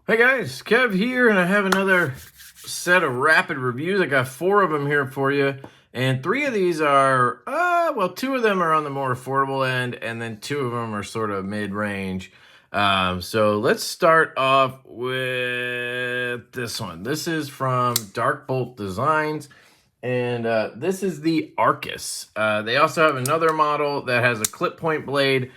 Hey guys, Kev here, and I have another set of rapid reviews. I got 4 of them here for you, and 3 of these are, well, 2 of them are on the more affordable end, and then 2 of them are sort of mid-range. So let's start off with this one. This is from Darkbolt Designs, and this is the Arcus. They also have another model that has a clip point blade.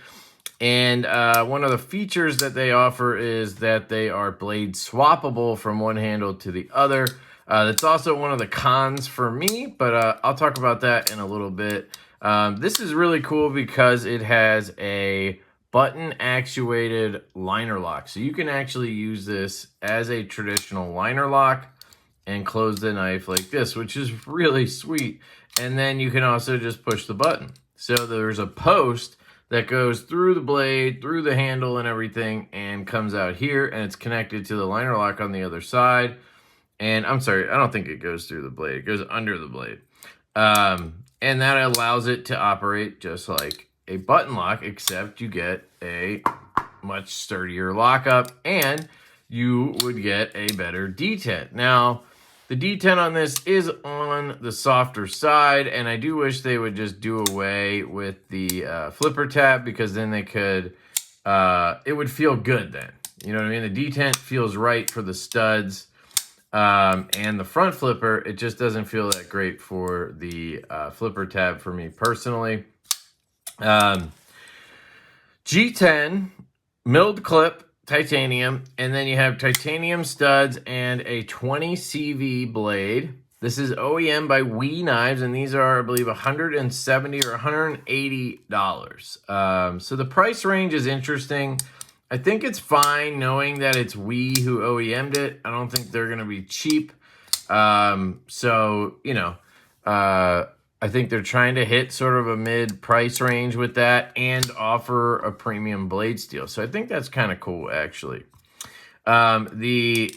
And one of the features that they offer is that they are blade swappable from one handle to the other. That's also one of the cons for me, but I'll talk about that in a little bit. This is really cool because it has a button actuated liner lock. So you can actually use this as a traditional liner lock and close the knife like this, which is really sweet. And then you can also just push the button. So there's a post that goes through the blade, through the handle and everything, and comes out here, and it's connected to the liner lock on the other side. And I'm sorry, I don't think it goes through the blade. It goes under the blade. And that allows it to operate just like a button lock, except you get a much sturdier lockup, and you would get a better detent. Now, the detent on this is on the softer side, and I do wish they would just do away with the flipper tab, because then they could, it would feel good then. You know what I mean? The detent feels right for the studs, and the front flipper, it just doesn't feel that great for the flipper tab for me personally. G10 milled clip, titanium, and then you have titanium studs and a 20 CV blade. This is OEM by WE Knives, and these are, I believe, $170 or $180. So the price range is interesting. I think it's fine knowing that it's WE who OEM'd it. I don't think they're going to be cheap. So, you know, I think they're trying to hit sort of a mid-price range with that and offer a premium blade steel. So I think that's kind of cool, actually. The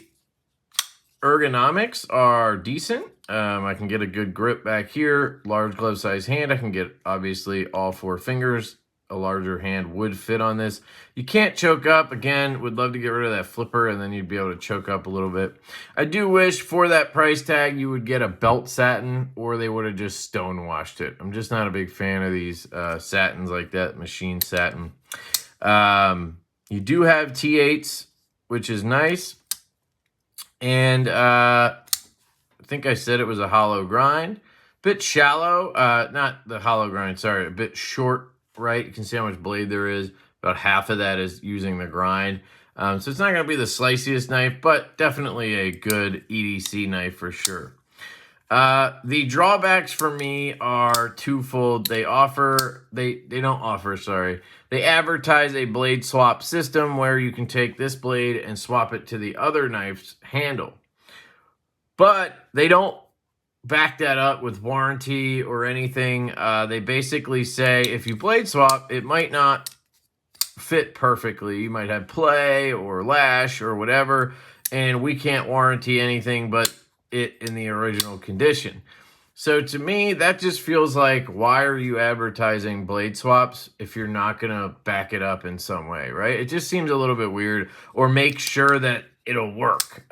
ergonomics are decent. I can get a good grip back here, large glove size hand. I can get, obviously, all 4 fingers. A larger hand would fit on this. You can't choke up. Again, would love to get rid of that flipper, and then you'd be able to choke up a little bit. I do wish for that price tag you would get a belt satin, or they would have just stonewashed it. I'm just not a big fan of these satins like that, machine satin. You do have T8s, which is nice. And I think I said it was a hollow grind. Bit shallow, not the hollow grind, sorry, a bit short. Right, you can see how much blade there is. About half of that is using the grind. So it's not going to be the sliciest knife, but definitely a good EDC knife for sure. The drawbacks for me are twofold. They advertise a blade swap system where you can take this blade and swap it to the other knife's handle. But they don't back that up with warranty or anything. They basically say if you blade swap, it might not fit perfectly. You might have play or lash or whatever, and we can't warranty anything but it in the original condition. So to me, that just feels like, why are you advertising blade swaps if you're not going to back it up in some way, right? It just seems a little bit weird, or make sure that it'll work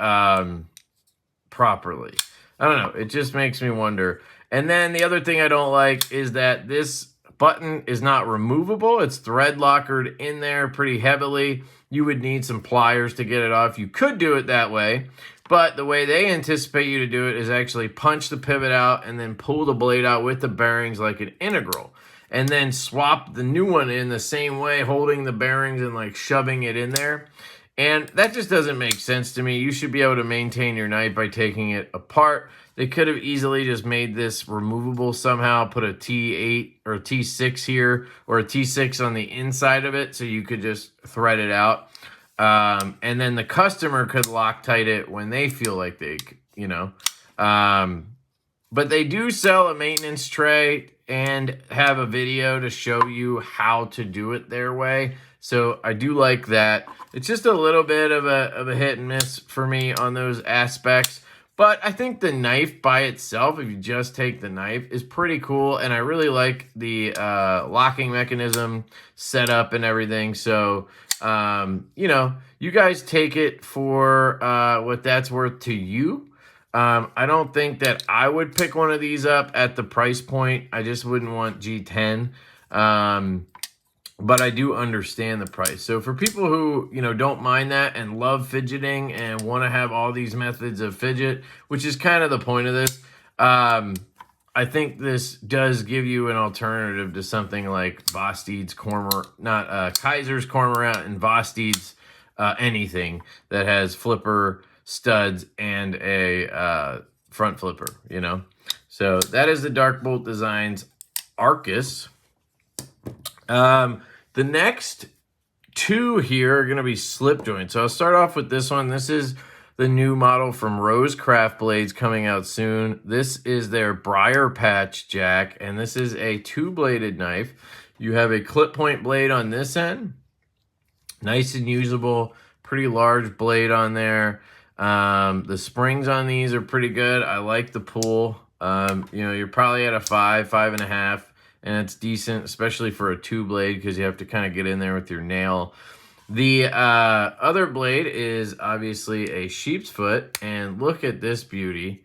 properly. I don't know. It just makes me wonder. And then the other thing I don't like is that this button is not removable. It's thread lockered in there pretty heavily. You would need some pliers to get it off. You could do it that way, but the way they anticipate you to do it is actually punch the pivot out and then pull the blade out with the bearings like an integral, and then swap the new one in the same way, holding the bearings and like shoving it in there. And that just doesn't make sense to me. You should be able to maintain your knife by taking it apart. They could have easily just made this removable somehow, put a T8 or a T6 here, or a T6 on the inside of it, so you could just thread it out. And then the customer could Loctite it when they feel like they, you know. But they do sell a maintenance tray and have a video to show you how to do it their way. So I do like that. It's just a little bit of a hit and miss for me on those aspects. But I think the knife by itself, if you just take the knife, is pretty cool. And I really like the locking mechanism setup and everything. So You know, you guys take it for what that's worth to you. I don't think that I would pick one of these up at the price point. I just wouldn't want G10. But I do understand the price. So for people who, you know, don't mind that and love fidgeting and want to have all these methods of fidget, which is kind of the point of this, I think this does give you an alternative to something like Kaiser's Cormorant and Vosteed's anything that has flipper studs and a front flipper, you know. So that is the Darkbolt Designs Arcus. The next two here are going to be slip joints. So I'll start off with this one. This is the new model from Rosecraft Blades coming out soon. This is their briar patch jack, and this is a two-bladed knife. You have a clip point blade on this end. Nice and usable, pretty large blade on there. The springs on these are pretty good. I like the pull. You know, you're probably at a 5.5. And it's decent, especially for a two blade, because you have to kind of get in there with your nail. The other blade is obviously a sheep's foot, and look at this beauty.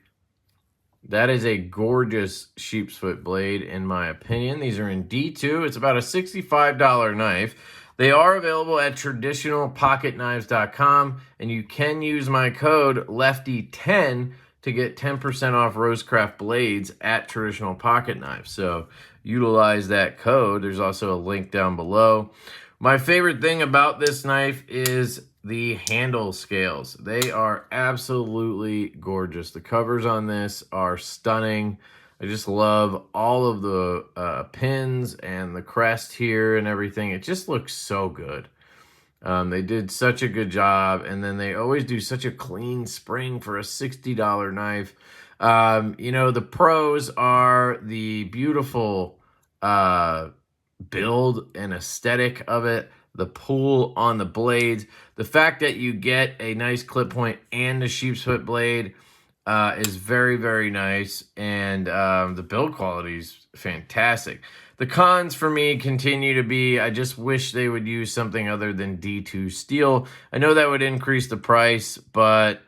That is a gorgeous sheep's foot blade, in my opinion. These are in D2. It's about a $65 knife. They are available at traditionalpocketknives.com, and you can use my code LeftyEDC to get 10% off Rosecraft Blades at Traditional Pocket Knives. So utilize that code. There's also a link down below. My favorite thing about this knife is the handle scales. They are absolutely gorgeous. The covers on this are stunning. I just love all of the pins and the crest here and everything. It just looks so good. They did such a good job, and then they always do such a clean spring for a $60 knife. You know, the pros are the beautiful build and aesthetic of it, the pull on the blades, the fact that you get a nice clip point and a sheep's foot blade is very, very nice, and the build quality is fantastic. The cons for me continue to be, I just wish they would use something other than D2 steel. I know that would increase the price, but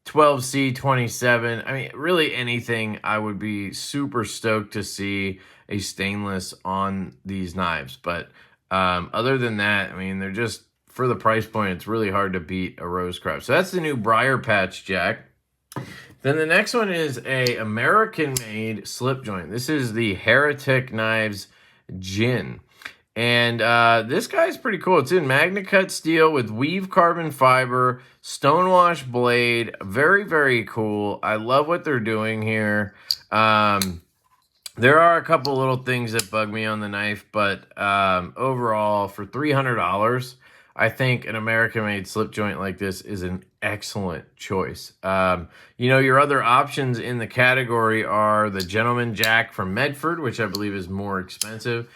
12C, 27, I mean, really anything, I would be super stoked to see a stainless on these knives. But other than that, I mean, they're just, for the price point, it's really hard to beat a Rosecraft. So that's the new briar patch jack. Then the next one is a American-made slip joint. This is the Heretic Knives Gin. And this guy's pretty cool. It's in Magna Cut steel with weave carbon fiber, stonewash blade. Very, very cool. I love what they're doing here. There are a couple little things that bug me on the knife, but overall, for $300, I think an American-made slip joint like this is an excellent choice. You know, your other options in the category are the Gentleman Jack from Medford, which I believe is more expensive,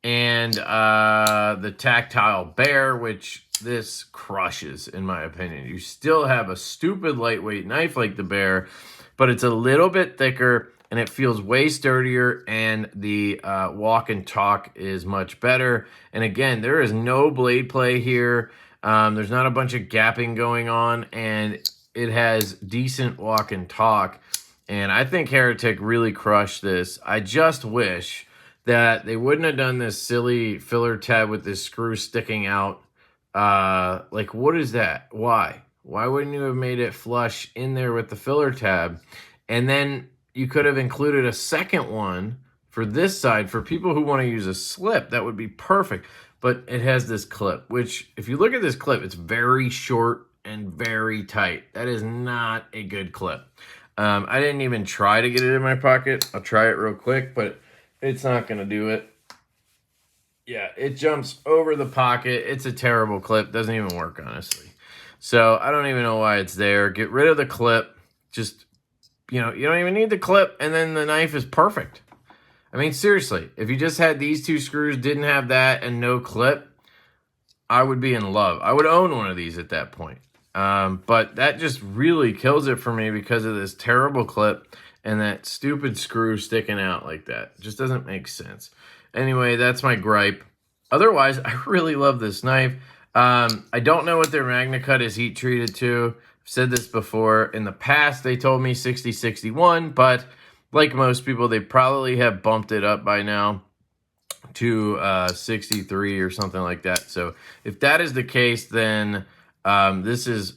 and the Tactile Bear, which this crushes, in my opinion. You still have a stupid lightweight knife like the Bear, but it's a little bit thicker, and it feels way sturdier, and the walk and talk is much better. And again, there is no blade play here. There's not a bunch of gapping going on, and it has decent walk and talk. And I think Heretic really crushed this. I just wish that they wouldn't have done this silly filler tab with this screw sticking out. Like, what is that? Why? Why wouldn't you have made it flush in there with the filler tab? And then you could have included a second one for this side for people who want to use a slip. That would be perfect. But it has this clip, which if you look at this clip, it's very short and very tight. That is not a good clip. I didn't even try to get it in my pocket. I'll try it real quick, but it's not going to do it. Yeah, it jumps over the pocket. It's a terrible clip. Doesn't even work, honestly. So I don't even know why it's there. Get rid of the clip. Just, you know, you don't even need the clip, and then the knife is perfect. I mean, seriously, if you just had these two screws, didn't have that, and no clip, I would be in love. I would own one of these at that point. But that just really kills it for me because of this terrible clip and that stupid screw sticking out like that. It just doesn't make sense. Anyway, that's my gripe. Otherwise, I really love this knife. I don't know what their Magna Cut is heat treated to. I've said this before. In the past, they told me 60-61, but like most people, they probably have bumped it up by now to 63 or something like that. So if that is the case, then this is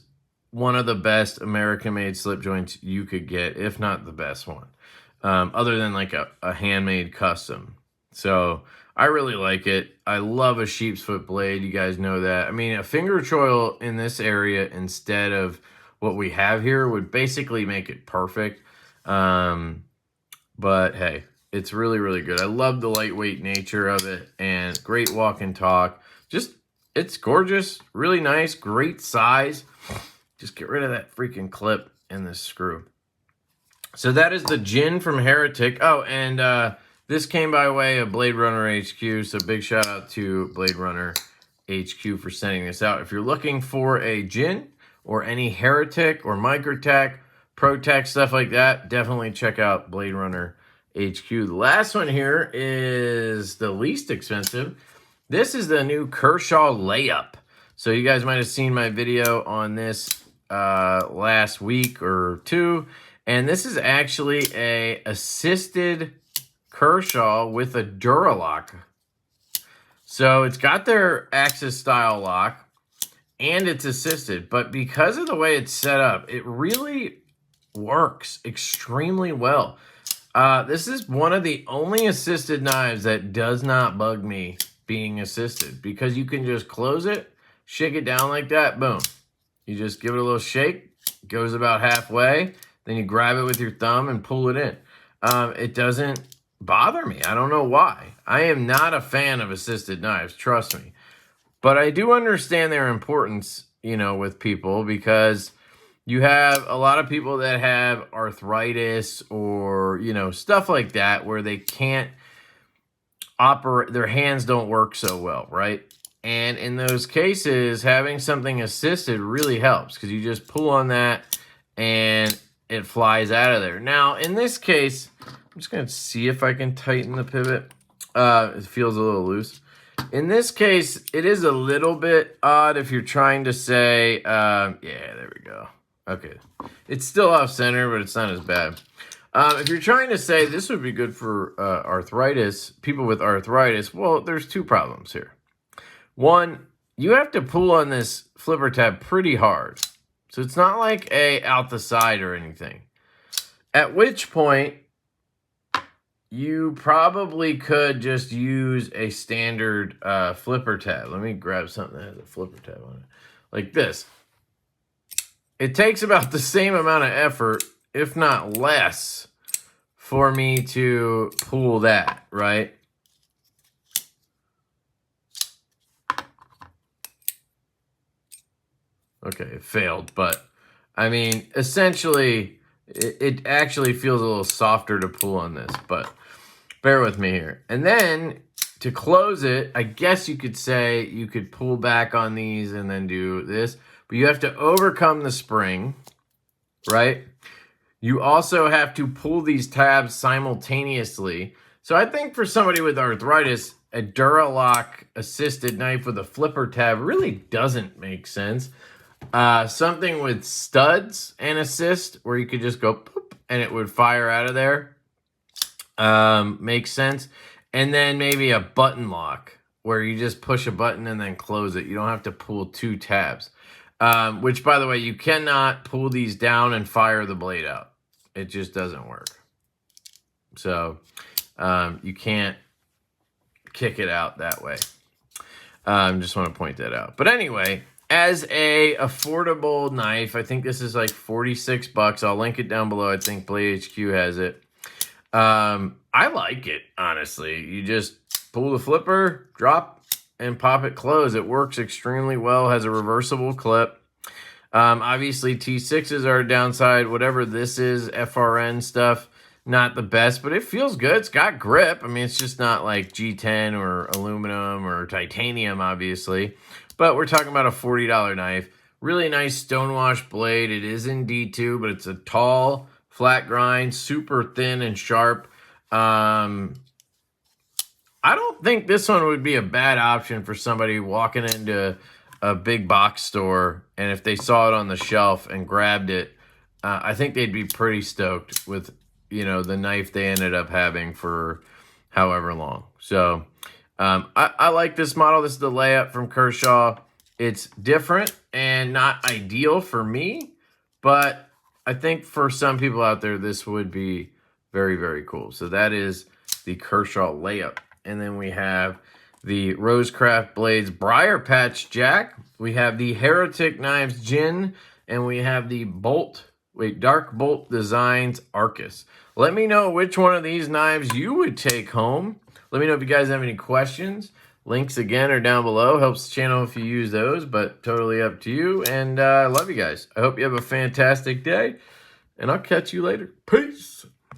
one of the best American-made slip joints you could get, if not the best one, other than like a handmade custom. So I really like it. I love a sheep's foot blade. You guys know that. I mean, a finger choil in this area instead of what we have here would basically make it perfect. But hey, it's really, really good. I love the lightweight nature of it and great walk and talk. Just, it's gorgeous, really nice, great size. Just get rid of that freaking clip and this screw. So that is the gin from Heretic. Oh, and this came by way of Blade Runner HQ, so big shout out to Blade Runner HQ for sending this out. If you're looking for a gin or any Heretic or Microtech, ProTech, stuff like that, definitely check out Blade Runner HQ. The last one here is the least expensive. This is the new Kershaw Layup. So you guys might have seen my video on this last week or two. And this is actually a assisted Kershaw with a Duralock. So it's got their Axis style lock and it's assisted, but because of the way it's set up, it really works extremely well. This is one of the only assisted knives that does not bug me being assisted, because you can just close it, shake it down like that, boom. You just give it a little shake, goes about halfway, then you grab it with your thumb and pull it in. It doesn't bother me. I don't know why. I am not a fan of assisted knives, trust me. But I do understand their importance, you know, with people, because you have a lot of people that have arthritis or, you know, stuff like that where they can't operate, their hands don't work so well, right? And in those cases, having something assisted really helps, because you just pull on that and it flies out of there. Now, in this case, I'm just going to see if I can tighten the pivot. It feels a little loose. In this case, it is a little bit odd if you're trying to say, yeah, there we go. Okay. It's still off center, but it's not as bad. If you're trying to say this would be good for arthritis, people with arthritis, well, there's two problems here. One, you have to pull on this flipper tab pretty hard. So it's not like a out the side or anything. At which point, you probably could just use a standard flipper tab. Let me grab something that has a flipper tab on it. Like this. It takes about the same amount of effort, if not less, for me to pull that, right? Okay, it failed, but I mean, essentially, it actually feels a little softer to pull on this, but bear with me here. And then to close it, I guess you could say you could pull back on these and then do this, but you have to overcome the spring, right? You also have to pull these tabs simultaneously. So I think for somebody with arthritis, a Duralock assisted knife with a flipper tab really doesn't make sense. Something with studs and assist where you could just go poop and it would fire out of there makes sense. And then maybe a button lock where you just push a button and then close it. You don't have to pull two tabs. Which, by the way, you cannot pull these down and fire the blade out. It just doesn't work. So you can't kick it out that way. Just want to point that out. But anyway, as a affordable knife, I think this is like 46 bucks. I'll link it down below. I think Blade HQ has it. I like it, honestly. You just pull the flipper, drop, and pop it close. It works extremely well. Has a reversible clip. Obviously, T6s are a downside. Whatever this is, FRN stuff, not the best, but it feels good. It's got grip. I mean, it's just not like G10 or aluminum or titanium, obviously. But we're talking about a $40 knife. Really nice stonewash blade. It is in D2, but it's a tall, flat grind, super thin and sharp. I don't think this one would be a bad option for somebody walking into a big box store, and if they saw it on the shelf and grabbed it, I think they'd be pretty stoked with, you know, the knife they ended up having for however long. So I like this model. This is the Layup from Kershaw. It's different and not ideal for me, but I think for some people out there, this would be very, very cool. So that is the Kershaw Layup. And then we have the Rosecraft Blades Briar Patch Jack. We have the Heretic Knives Gin, and we have the Darkbolt Designs Arcus. Let me know which one of these knives you would take home. Let me know if you guys have any questions. Links again are down below. Helps the channel if you use those, but totally up to you. And I love you guys. I hope you have a fantastic day, and I'll catch you later. Peace.